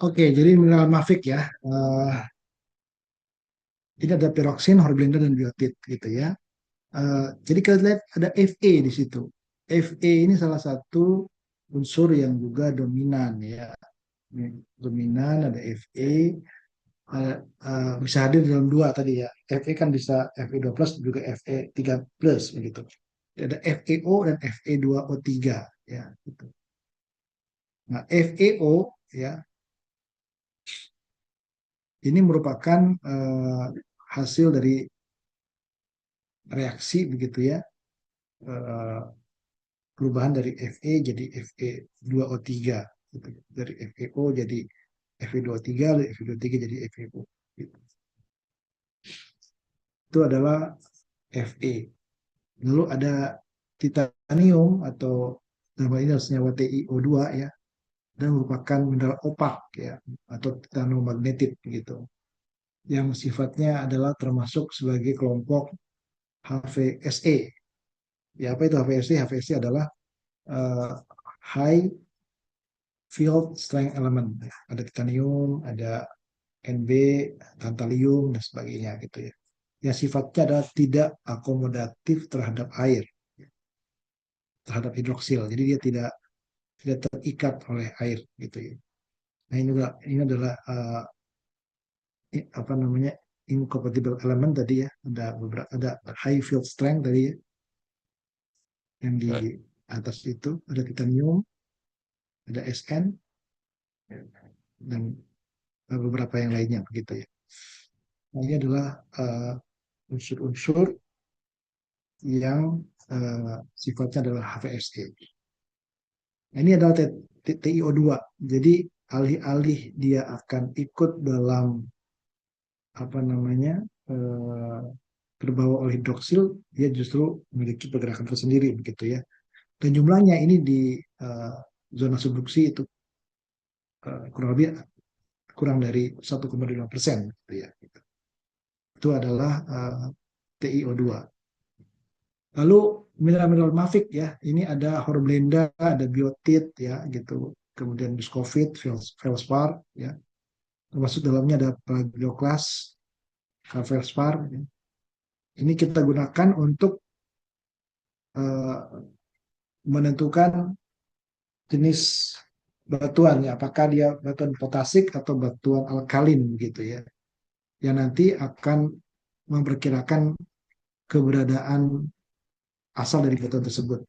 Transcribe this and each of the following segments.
Oke, jadi mineral mafik ya. Ini ada peroksin, horblenda, dan biotit gitu ya. Jadi kita lihat ada Fe di situ. Fe ini salah satu unsur yang juga dominan ya. Dominan ada Fe, bisa hadir dalam dua tadi ya. Fe kan bisa Fe2 plus juga Fe3 plus begitu. Ada FeO dan Fe2O3 ya. Gitu. Nah, FeO ya ini merupakan hasil dari reaksi begitu ya, eh, perubahan dari Fe jadi Fe2O3 gitu. Dari FeO jadi Fe2O3, dari Fe2O3 jadi FeO gitu. Itu adalah Fe. Lalu ada titanium atau dalam hal ini senyawa TiO2 ya, dan merupakan mineral opak ya, atau titanomagnetit gitu, yang sifatnya adalah termasuk sebagai kelompok HVSE. Ya, apa itu HVSE? HVSE adalah uh, high field strength element. Ada titanium, ada Nb, tantalium, dan sebagainya gitu ya. Yang sifatnya adalah tidak akomodatif terhadap air, terhadap hidroksil. Jadi dia tidak terikat oleh air gitu ya. Nah ini adalah apa namanya, incompatible element tadi ya. Ada beberapa, ada high field strength tadi ya, yang di atas itu ada titanium, ada Sn, dan beberapa yang lainnya begitu ya. Nah, ini adalah unsur-unsur yang sifatnya adalah HVSE. Nah, ini adalah TiO2. Jadi alih-alih dia akan ikut dalam apa namanya, eh, terbawa oleh hidroksil, dia justru memiliki pergerakan tersendiri begitu ya. Dan jumlahnya ini di eh, zona subduksi itu kurang lebih kurang dari 1,5% gitu ya. Itu adalah TiO2. Lalu mineral-mineral mafik ya, ini ada horblenda, ada biotit ya gitu. Kemudian biskovit, feldspar ya. Termasuk dalamnya ada plagioklas, feldspar. Ya. Ini kita gunakan untuk uh, menentukan jenis batuan ya, apakah dia batuan potasik atau batuan alkalin gitu ya. Yang nanti akan memperkirakan keberadaan asal dari batuan tersebut.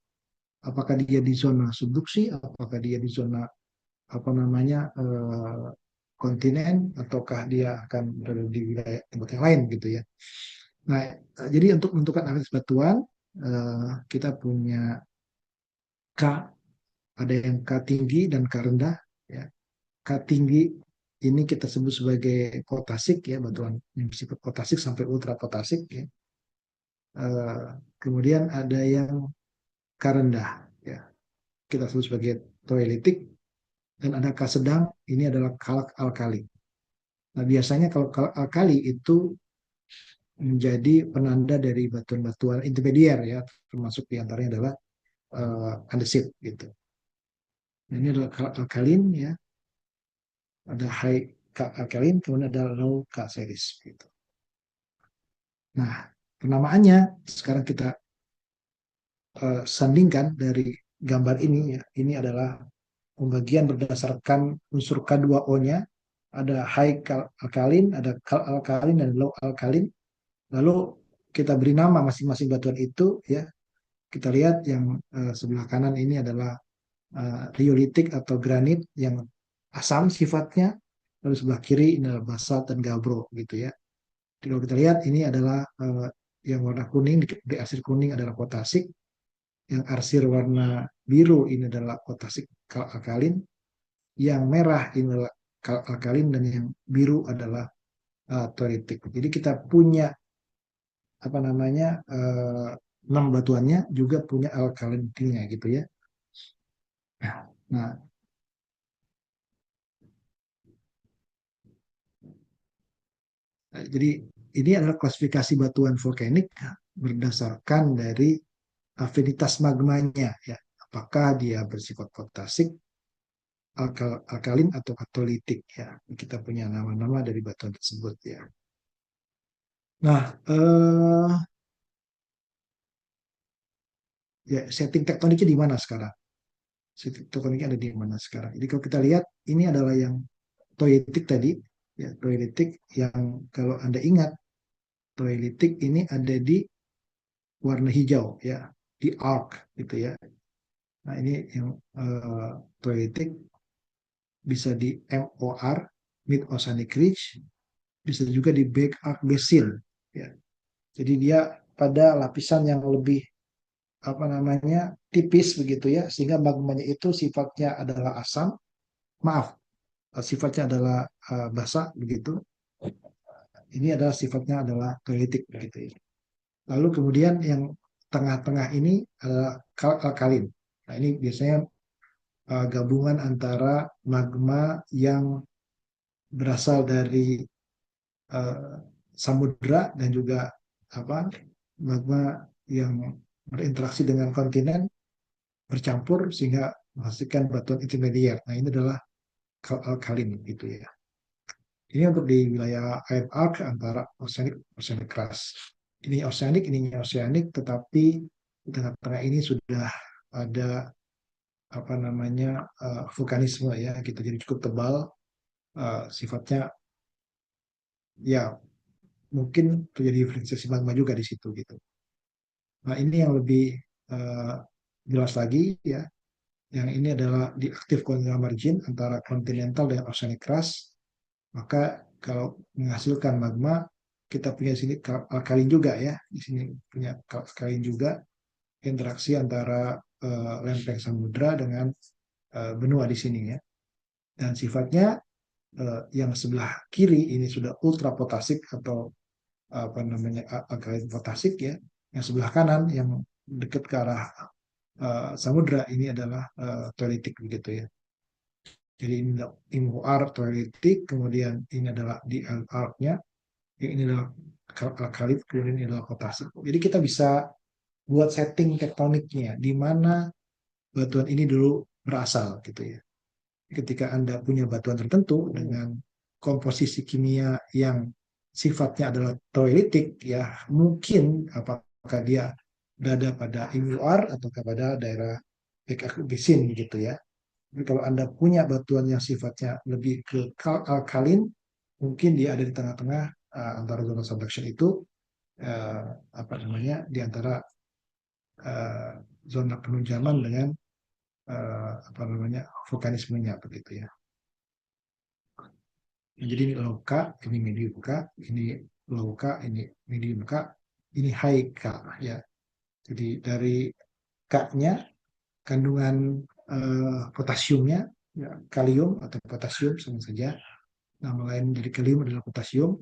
Apakah dia di zona subduksi, apakah dia di zona apa namanya, kontinen, ataukah dia akan berada di wilayah tempat yang lain gitu ya. Nah, jadi untuk menentukan aktivitas batuan, kita punya K, ada yang K tinggi dan K rendah ya. K tinggi ini kita sebut sebagai potasik ya, batuan yang bersifat potasik sampai ultra potasik ya. Eh, Kemudian ada yang K rendah ya, kita sebut sebagai toilitik, dan ada K sedang, ini adalah kalk alkali. Nah, biasanya kalau kalk alkali itu menjadi penanda dari batuan-batuan intermedier ya, termasuk diantaranya adalah andesit gitu. Nah, ini adalah kalk alkalin ya, ada high kalk alkalin, kemudian ada low kalk series gitu. Nah, penamaannya sekarang kita sandingkan dari gambar ini ya. Ini adalah pembagian berdasarkan unsur K2O-nya. Ada high alkalin, ada alkalin, dan low alkalin. Lalu kita beri nama masing-masing batuan itu ya. Kita lihat yang sebelah kanan ini adalah riolitik atau granit yang asam sifatnya. Lalu sebelah kiri ini adalah basalt dan gabbro gitu ya. Jadi kalau kita lihat ini adalah yang warna kuning, di arsir kuning adalah potasik, yang arsir warna biru ini adalah potasik alkalin, yang merah ini adalah alkalin, dan yang biru adalah toritik. Jadi kita punya apa namanya, 6 batuannya juga punya alkalinitinya gitu ya. Nah, jadi ini adalah klasifikasi batuan vulkanik berdasarkan dari afinitas magmanya, ya. Apakah dia bersifat potasik, alkalin atau katolitik, ya. Kita punya nama-nama dari batuan tersebut, ya. Nah, ya, setting tektoniknya di mana sekarang? Setting tektoniknya ada di mana sekarang? Jadi kalau kita lihat ini adalah yang toiletik tadi, ya, toiletik yang kalau Anda ingat, toiletik ini ada di warna hijau, ya, di arc gitu, ya. Nah, ini yang toiletik bisa di MOR, Mid Oceanic Ridge, bisa juga di Back Arc Basin, ya. Jadi dia pada lapisan yang lebih apa namanya tipis begitu, ya, sehingga magmanya itu sifatnya adalah asam, maaf, sifatnya adalah basa begitu. Ini adalah sifatnya adalah toiletik begitu, ya. Lalu kemudian yang tengah-tengah ini adalah alkalin. Nah, ini biasanya gabungan antara magma yang berasal dari uh, samudra dan juga apa magma yang berinteraksi dengan kontinen bercampur sehingga menghasilkan batuan intermedier. Nah, ini adalah alkalin gitu, ya. Ini untuk di wilayah air arc antara oceanic oceanic crust. Ini oceanic, ininya oceanic, tetapi di tengah-tengah ini sudah ada apa namanya vulkanisme, ya, gitu. Jadi cukup tebal, sifatnya, ya, mungkin terjadi friksi magma juga di situ gitu. Nah, ini yang lebih uh, jelas lagi, ya. Yang ini adalah di active continental margin antara continental dan oceanic crust. Maka kalau menghasilkan magma, kita punya sini alkalin juga, ya. Di sini punya alkalin juga, interaksi antara lempeng samudra dengan benua di sini, ya. Dan sifatnya yang sebelah kiri ini sudah ultra potasik atau apa namanya alkalin potasik, ya. Yang sebelah kanan yang dekat ke arah samudra ini adalah toiletik begitu, ya. Jadi ini adalah IMOR toiletik, kemudian ini adalah di arc-nya, ini adalah alkalin, kemudian ini adalah potasik. Jadi kita bisa buat setting tektoniknya di mana batuan ini dulu berasal gitu, ya. Ketika Anda punya batuan tertentu dengan komposisi kimia yang sifatnya adalah toiletik, ya, mungkin apakah dia berada pada IUR atau pada daerah basin gitu, ya. Jadi kalau Anda punya batuan yang sifatnya lebih ke alkalin, mungkin dia ada di tengah-tengah antara zona subduction itu uh, apa namanya di antara uh, zona penunjaman dengan apa namanya vulkanismenya begitu, ya. Jadi ini low K, ini medium K, ini low K, ini medium K, ini high K, ya. Jadi dari K-nya kandungan potasiumnya, ya, kalium atau potasium sama saja. Nama lain dari kalium adalah potasium.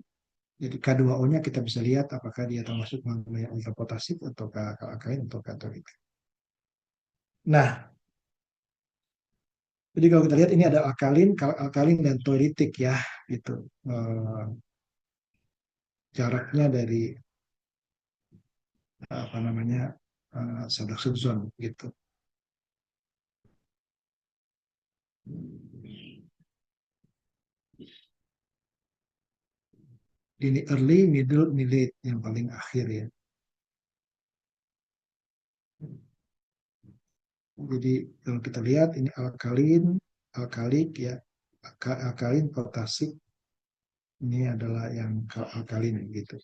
Jadi K2O-nya kita bisa lihat apakah dia termasuk magma yang ultrapotasik atau alkaline atau katolik. Nah, jadi kalau kita lihat ini ada alkalin dan toilitik, ya, gitu. Jaraknya dari apa namanya subduction zone gitu. Ini early, middle, ini late yang paling akhir, ya. Jadi kalau kita lihat ini alkalin, alkalik, ya, alkalin, potasik, ini adalah yang alkalin gitu.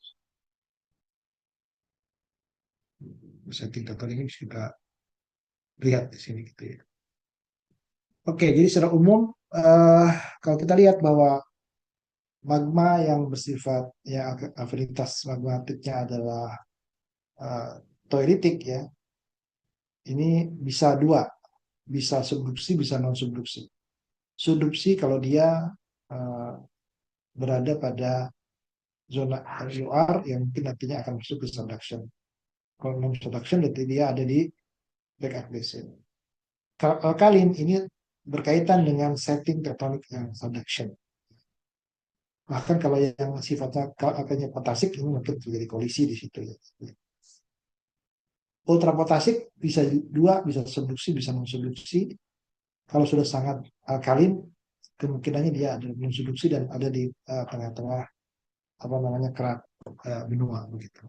Setting total ini bisa kita lihat di sini gitu, ya. Oke, jadi secara umum eh, kalau kita lihat bahwa magma yang bersifat, ya, afinitas magmatiknya adalah eh, toilitik, ya, ini bisa dua, bisa subduksi, bisa non subduksi. Subduksi kalau dia uh, berada pada zona LUR yang mungkin nantinya akan masuk ke subduction. Kalau non subduction berarti dia ada di backup basin. Kalau alkalin ini berkaitan dengan setting tektonik yang subduction. Bahkan kalau yang sifatnya akhirnya potasik ini mungkin terjadi kolisi di situ ya. Ultrapotasik bisa dua, bisa subduksi, bisa non subduksi. Kalau sudah sangat alkalin, kemungkinannya dia ada non subduksi dan ada di tengah-tengah apa namanya kerak benua begitu.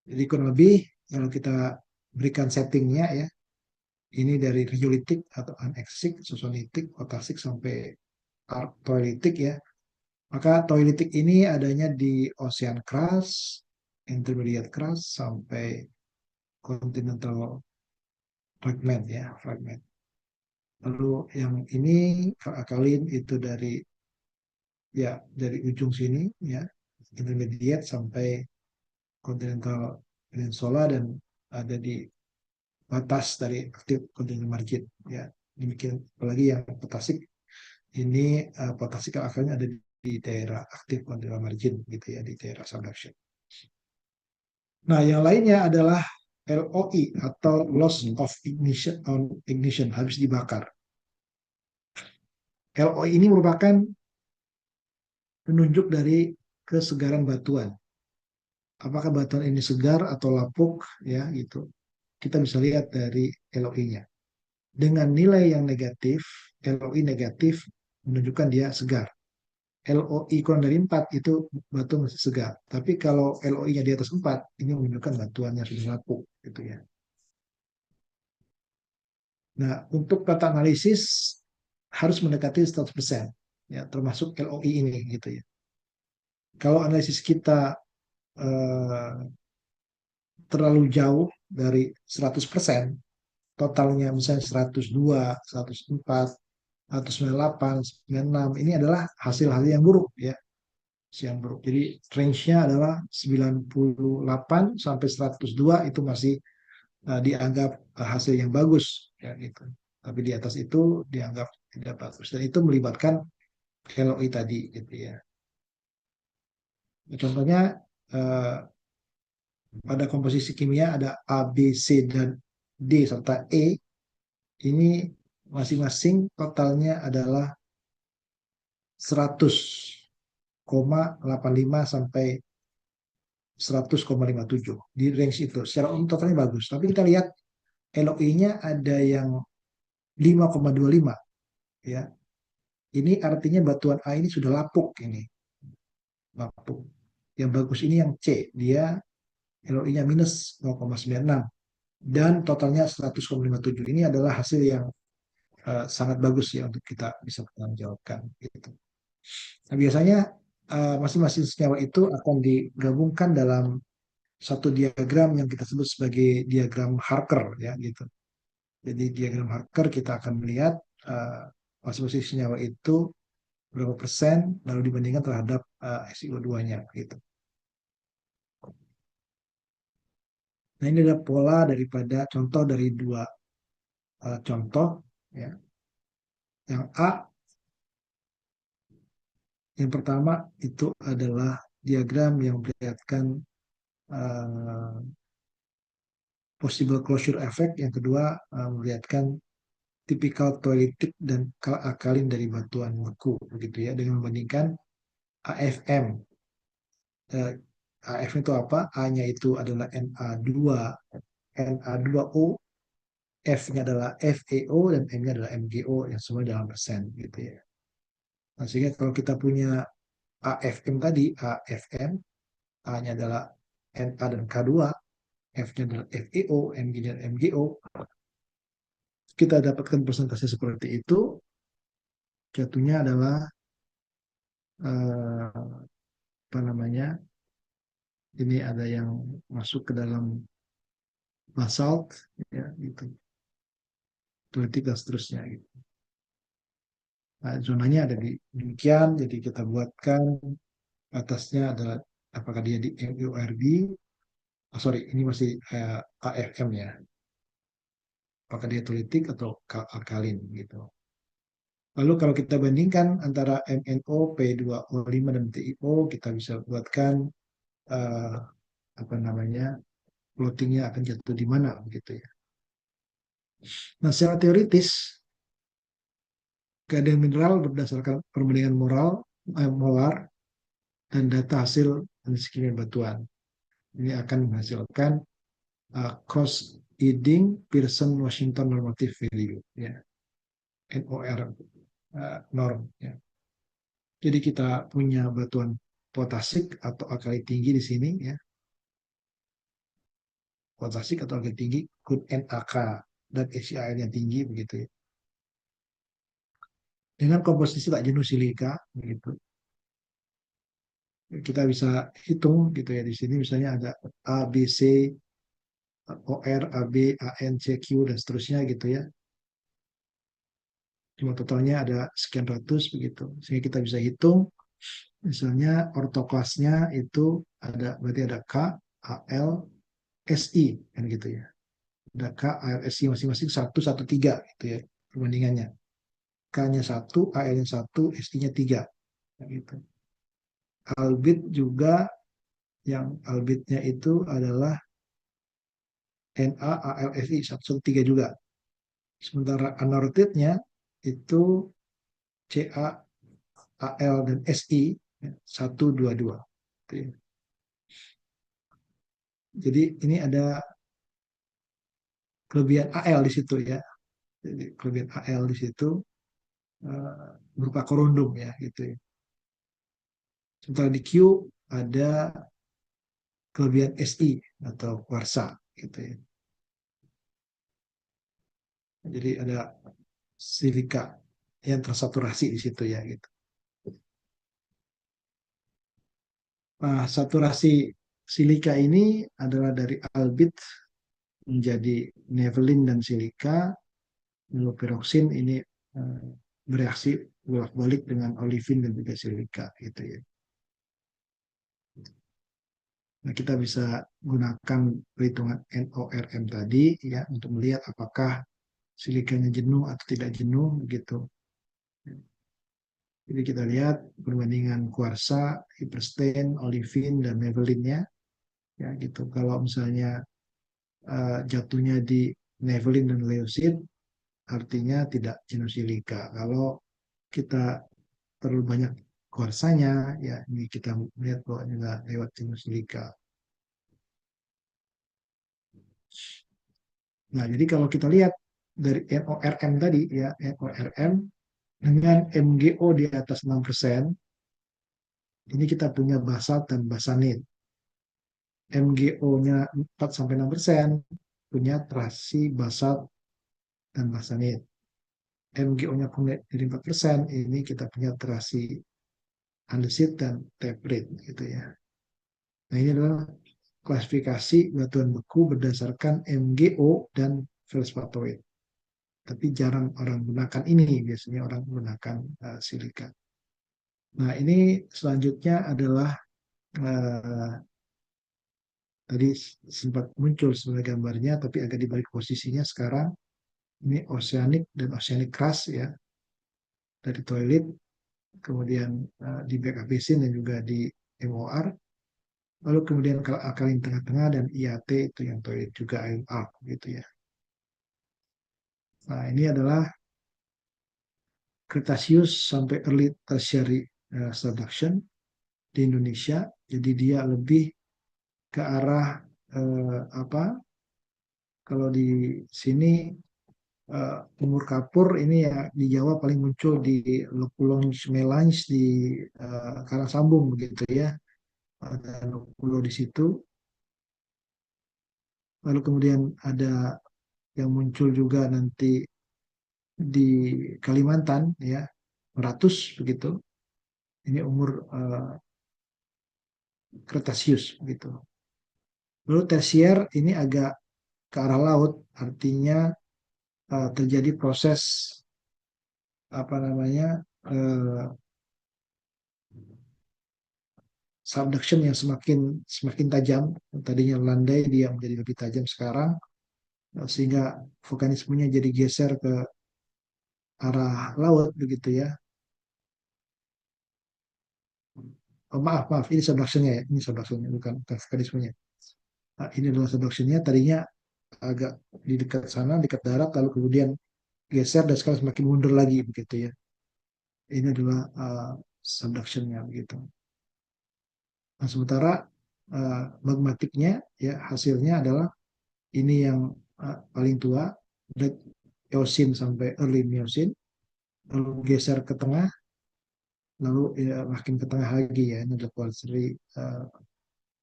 Jadi kurang lebih kalau kita berikan settingnya ya, ini dari riolitik atau aneksik, susonitik, potasik sampai toilitik ya. Maka toilitik ini adanya di ocean crust, intermediate crust sampai continental fragment ya, fragment. Lalu yang ini alkalin itu dari ya dari ujung sini ya, intermediate sampai continental peninsula dan ada di batas dari aktif continental margin ya. Demikian apalagi yang potasik ini potasik akalnya ada di daerah aktif continental margin gitu ya, di daerah subduction. Nah, yang lainnya adalah LOI atau loss of ignition on ignition, habis dibakar. LOI ini merupakan penunjuk dari kesegaran batuan. Apakah batuan ini segar atau lapuk ya gitu. Kita bisa lihat dari LOI-nya. Dengan nilai yang negatif, LOI negatif menunjukkan dia segar. LOI kurang dari 4 itu batu masih segar. Tapi kalau LOI-nya di atas 4, ini menunjukkan batuannya sudah lapuk gitu ya. Nah, untuk data analisis harus mendekati 100%, ya, termasuk LOI ini gitu ya. Kalau analisis kita eh, terlalu jauh dari 100%, totalnya misalnya 102, 104, 198, 96, ini adalah hasil-hasil yang buruk ya, yang buruk. Jadi range-nya adalah 98 sampai 102 itu masih dianggap hasil yang bagus ya gitu. Tapi di atas itu dianggap tidak bagus dan itu melibatkan LOI tadi gitu ya. Contohnya eh, pada komposisi kimia ada A, B, C dan D serta E. Ini masing-masing totalnya adalah 100,85 sampai 100,57 di range itu. Secara umum totalnya bagus. Tapi kita lihat LOI-nya ada yang 5,25 ya. Ini artinya batuan A ini sudah lapuk ini, lapuk. Yang bagus ini yang C, dia LOI-nya minus 0,96 dan totalnya 100,57. Ini adalah hasil yang sangat bagus ya untuk kita bisa pertanggungjawabkan gitu. Nah, biasanya masing-masing senyawa itu akan digabungkan dalam satu diagram yang kita sebut sebagai diagram Harker ya gitu. Jadi diagram Harker kita akan melihat masing-masing senyawa itu berapa persen lalu dibandingkan terhadap SiO2-nya gitu. Nah, ini adalah pola daripada contoh dari dua contoh ya. Yang A, yang pertama itu adalah diagram yang memperlihatkan uh, possible closure effect, yang kedua melihatkan tipikal toilitik dan alkalin dari batuan beku begitu ya, dengan membandingkan AFM. Eh, AFM itu apa? A-nya itu adalah Na2O, F-nya adalah FeO dan M-nya adalah MgO yang semua dalam persen gitu ya. Nah, sehingga kalau kita punya AFM tadi, AFM, A-nya adalah Na dan K2, F-nya adalah FeO, Mg dan MgO, kita dapatkan persentase seperti itu, jatuhnya adalah apa namanya, ini ada yang masuk ke dalam basalt, ya, gitu, politik dan seterusnya. Gitu. Nah, zonanya ada di demikian, jadi kita buatkan atasnya adalah apakah dia di MURB, oh, sorry, ini masih AFM ya, apakah dia tolitik atau alkalin gitu. Lalu kalau kita bandingkan antara MnO, P2O5 dan TiO, kita bisa buatkan uh, apa namanya, plottingnya akan jatuh di mana begitu ya. Nah, secara teoritis Keadaan mineral berdasarkan perbandingan molar dan data hasil analisis kimia batuan. Ini akan menghasilkan cross Eading Pearson Washington Normative Value, ya, NOR, norm, ya. Jadi kita punya batuan potasik atau alkali tinggi di sini, ya, potasik atau alkali tinggi, good NaK dan ACAL yang tinggi begitu, ya. Dengan komposisi tak jenuh silika begitu. Kita bisa hitung gitu ya, di sini misalnya ada A, B, C, OR, AB, AN, CQ dan seterusnya gitu ya. Cuma totalnya ada sekian ratus begitu. Sehingga kita bisa hitung misalnya ortoklasnya itu ada, berarti ada K, AL, SI kan gitu ya. Ada K, AL, SI masing-masing satu satu tiga gitu ya perbandingannya. K-nya satu, AL-nya satu, SI-nya tiga gitu. Albit juga, yang albitnya itu adalah NaAlSi 113 juga. Sementara anortidnya itu CaAl dan Si 122. Jadi ini ada kelebihan Al di situ ya. Jadi kelebihan Al di situ berupa korundum ya gitu ya. Sementara di Q ada kelebihan Si atau kuarsa gitu ya. Jadi ada silika yang tersaturasi di situ ya gitu. Nah, saturasi silika ini adalah dari albit menjadi nevelin dan silika, lalu peroksin ini eh, bereaksi bolak-balik dengan olivin dan juga silika gitu ya. Nah, kita bisa gunakan perhitungan NORM tadi ya untuk melihat apakah silikanya jenuh atau tidak jenuh gitu. Jadi kita lihat perbandingan kuarsa, hyperstain, olivin dan nevelinnya ya gitu. Kalau misalnya jatuhnya di nevelin dan leucid artinya tidak jenuh silika. Kalau kita terlalu banyak kuarsanya, ya ini kita melihat bahwa ini lewat jenuh silika. Nah, jadi kalau kita lihat dari NORM tadi, ya NORM dengan MgO di atas 6%, ini kita punya basalt dan basanit. MgO-nya 4-6%, punya terasi basalt dan basanit. MgO-nya jadi 4%, ini kita punya terasi andesit dan teprit gitu ya. Nah, ini adalah klasifikasi batuan beku berdasarkan MgO dan feldspatoid. Tapi jarang orang gunakan ini, biasanya orang menggunakan silika. Nah, ini selanjutnya adalah uh, tadi sempat muncul sebagai gambarnya, tapi agak dibalik posisinya sekarang. Ini oceanic dan oceanic crust ya, dari toilet, kemudian di backup basin dan juga di MOR. Lalu kemudian kalau alkalin tengah-tengah dan IAT itu yang toilet juga ion up gitu ya. Nah, ini adalah Cretaceous sampai early tertiary subduction di Indonesia. Jadi dia lebih ke arah apa? Kalau di sini umur kapur ini ya di Jawa paling muncul di Loculons melange di Karasambung begitu ya. Ada Loculo di situ. Lalu kemudian ada yang muncul juga nanti di Kalimantan ya, Meratus begitu. Ini umur Kretasius begitu. Lalu tersier ini agak ke arah laut, artinya terjadi proses apa namanya subduction yang semakin semakin tajam. Tadinya landai dia menjadi lebih tajam sekarang, sehingga vulkanismenya jadi geser ke arah laut begitu ya. Oh, maaf maaf, ini subductionnya ya, ini subductionnya bukan vulkanismenya. Nah, ini adalah subductionnya, tadinya agak di dekat sana, dekat darat, lalu kemudian geser dan sekarang semakin mundur lagi begitu ya. ini adalah subduction-nya begitu. Nah, sementara magmatiknya ya hasilnya adalah ini yang paling tua, late Eocene sampai early Miocene, lalu geser ke tengah, lalu ya, makin ke tengah lagi ya, ini adalah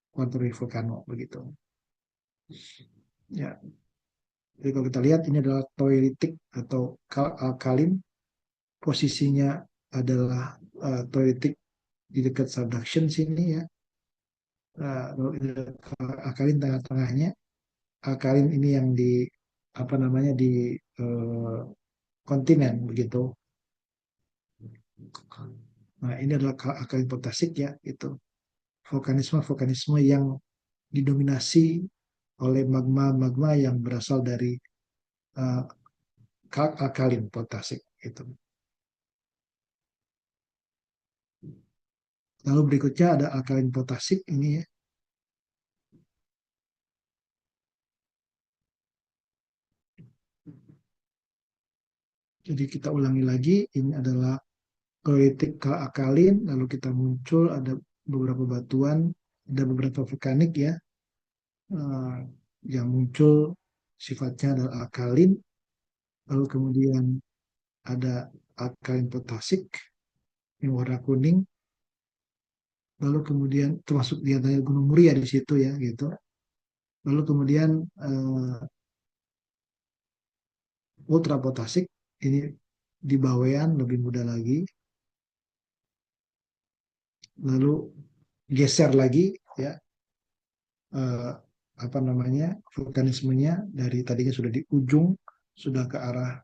Quaternary volcano begitu. Ya, jadi kalau kita lihat ini adalah toilitik atau alkalin, posisinya adalah toilitik di dekat subduction sini ya. Lalu alkalin tengah-tengahnya, alkalin ini yang di apa namanya di uh, kontinen begitu. Nah, ini adalah alkalin potasik ya, itu vulkanisme yang didominasi oleh magma-magma yang berasal dari uh, alkalin potasik itu. Lalu berikutnya ada alkalin potasik ini ya. Jadi kita ulangi lagi, ini adalah kloritik alkalin, lalu kita muncul ada beberapa batuan, ada beberapa vulkanik ya, eh, yang muncul sifatnya adalah alkalin, lalu kemudian ada alkalin potasik yang warna kuning, lalu kemudian termasuk di antaranya Gunung Muria di situ ya gitu. Lalu kemudian ultra potasik ini di Bawean lebih mudah lagi, lalu geser lagi ya eh, apa namanya vulkanismenya dari tadinya sudah di ujung sudah ke arah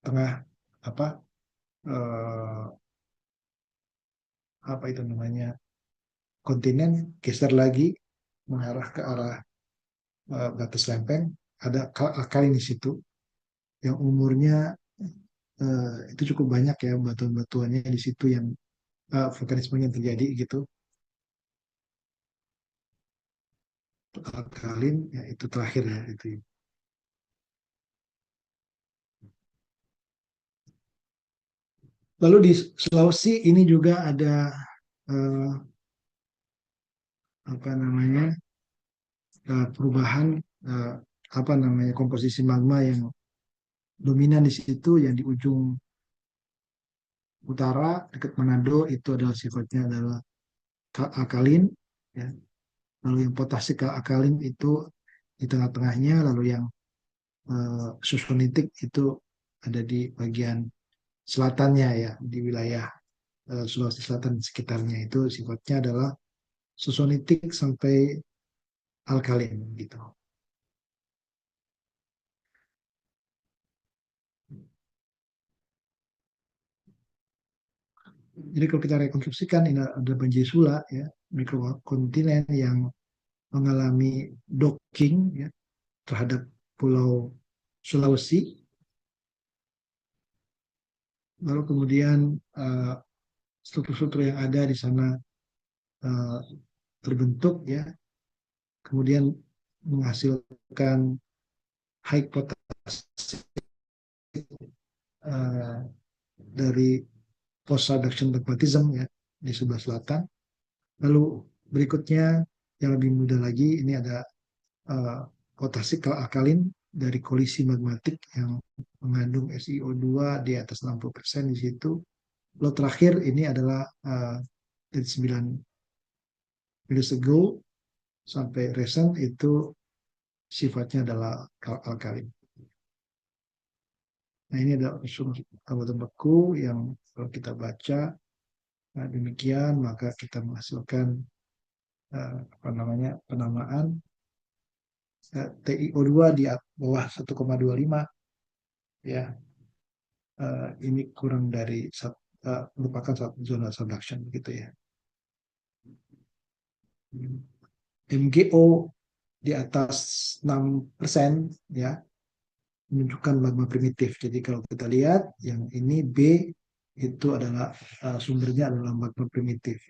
tengah apa eh, apa itu namanya kontinen geser lagi mengarah ke arah batas lempeng ada alkalin di situ yang umurnya itu cukup banyak ya batuan-batuannya di situ yang vulkanismenya terjadi gitu alkalin ya itu terakhir ya itu. Lalu di Sulawesi ini juga ada eh, apa namanya perubahan eh, apa namanya komposisi magma yang dominan di situ yang di ujung utara dekat Manado itu adalah sifatnya adalah alkalin ya. Lalu yang potasik alkalin itu di tengah-tengahnya, lalu yang susonitik itu ada di bagian selatannya ya di wilayah Sulawesi Selatan sekitarnya itu sifatnya adalah susonitik sampai alkalin gitu. Jadi kalau kita rekonstruksikan ini ada Banjir ya, mikrokontinen yang mengalami docking ya, terhadap Pulau Sulawesi. Lalu kemudian struktur-struktur yang ada di sana uh, terbentuk ya, kemudian menghasilkan high potential dari post subduction magmatism ya di sebelah selatan. Lalu berikutnya yang lebih mudah lagi ini ada potasik alkalin dari kolisi magmatik yang mengandung SiO2 di atas 60% di situ. Lalu terakhir ini adalah dari 9 years ago sampai recent itu sifatnya adalah alkalin. Nah ini ada unsur anggota beku yang kalau kita baca nah demikian maka kita menghasilkan apa namanya penamaan TiO2 di bawah 1,25 ya ini kurang dari merupakan satu zona subduction gitu ya. MgO di atas 6% ya menunjukkan magma primitif. Jadi kalau kita lihat yang ini B itu adalah sumbernya adalah magma primitif.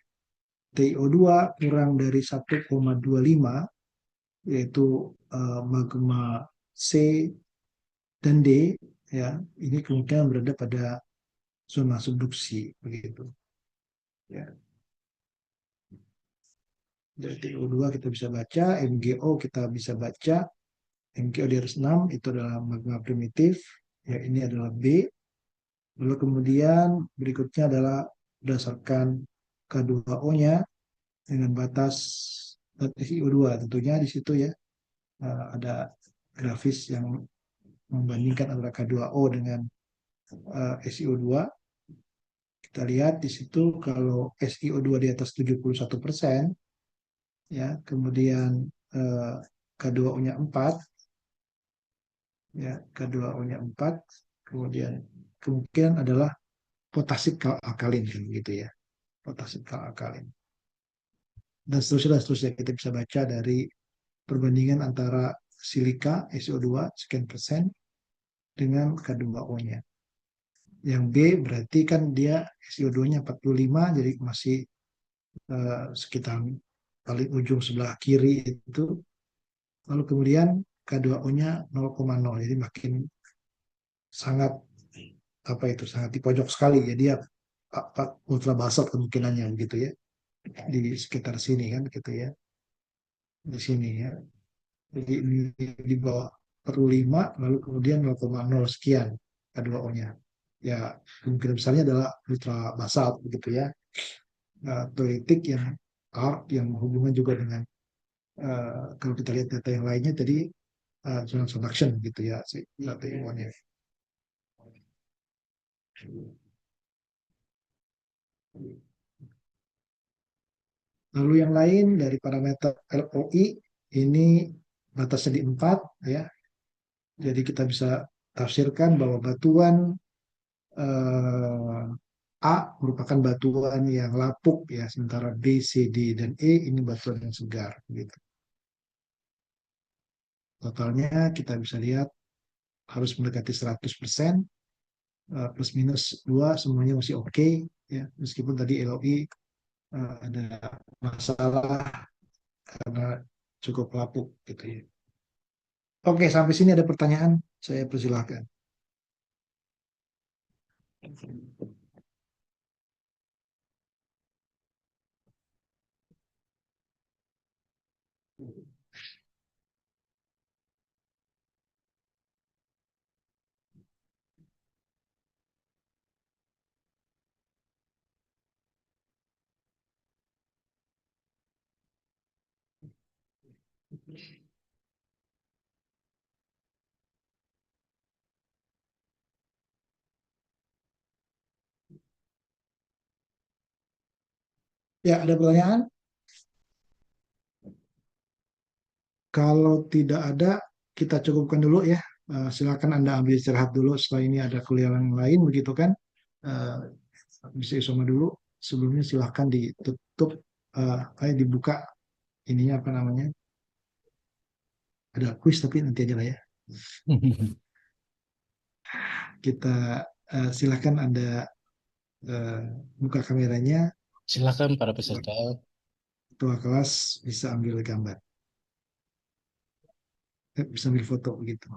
TiO2 kurang dari 1,25 yaitu magma C dan D ya ini kemungkinan berada pada zona subduksi begitu ya. Dari TiO2 kita bisa baca, MgO kita bisa baca, MgO di atas 6 itu adalah magma primitif, ya ini adalah B. Lalu kemudian berikutnya adalah berdasarkan K2O-nya dengan batas SiO2 tentunya di situ ya. Ada grafis yang membandingkan antara K2O dengan SiO2. Kita lihat di situ kalau SiO2 di atas 71%, ya, kemudian K2O-nya 4, ya, K2O-nya 4, kemudian kemungkinan adalah potasik alkalin kan gitu ya, potasik alkalin. Dan seterusnya kita bisa baca dari perbandingan antara silika SiO2 sekian persen dengan K2O-nya. Yang B berarti kan dia SiO2-nya 45, jadi masih sekitar paling ujung sebelah kiri itu. Lalu kemudian K2O-nya 0,0, jadi makin sangat apa itu sangat di pojok sekali ya dia ultra basal kemungkinannya gitu ya di sekitar sini kan gitu ya di sini ya. Jadi di bawah 45 lalu kemudian 0,0 sekian K2O-nya. Ya kemungkinan besarnya adalah ultra basal begitu ya. Toritik yang arc yang berhubungan juga dengan kalau kita lihat data yang lainnya tadi zona subduction gitu ya si data ilmuannya. Lalu yang lain dari parameter LOI ini batasnya di 4 ya. Jadi kita bisa tafsirkan bahwa batuan eh, A merupakan batuan yang lapuk ya, sementara B, C, D, dan E ini batuan yang segar gitu. Totalnya kita bisa lihat harus mendekati 100%, plus minus 2 semuanya masih oke ya, meskipun tadi LOI ada masalah karena cukup lapuk gitu ya. Oke, sampai sini ada pertanyaan, saya persilahkan. Ya, ada pertanyaan? Kalau tidak ada, kita cukupkan dulu ya. Silakan Anda ambil istirahat dulu. Setelah ini ada kuliah yang lain, begitu kan? Eh, Bisa isoma dulu. Sebelumnya silahkan ditutup, dibuka ininya apa namanya? Ada kuis tapi nanti aja lah ya. Kita silahkan Anda eh, buka kameranya. Silakan para peserta. Ketua kelas bisa ambil gambar, bisa ambil foto begitu.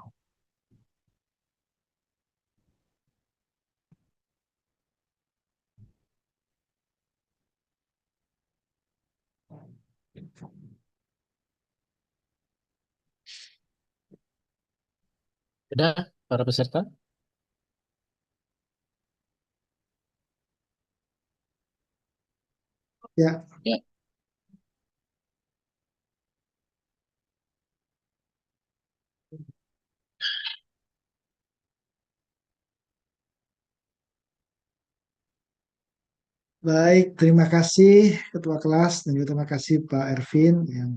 Sudah, para peserta? Ya, Ya, baik. Terima kasih Ketua kelas dan juga terima kasih Pak Ervin yang